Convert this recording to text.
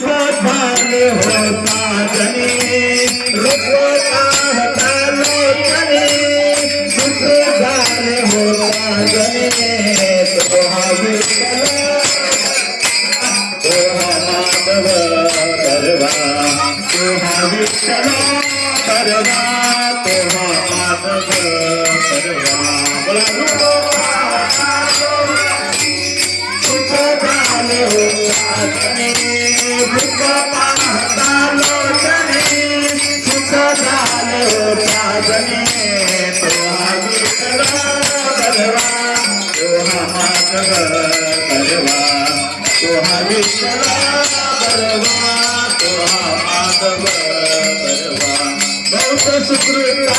झाले होता जने रुकता होता लोचने सुख झाले होता जने तो हा विठ्ठल तो हा माधव परवा तो हा विठ्ठल परवा तो हा माधव परवा सुख झाले होता जने सुख पाहता लोचने सुख झाले होता जने तो हा विठ्ठल परवा तो हा माधव परवा तो हा विठ्ठल परवा तो हा माधव परवा बहुत सुकृत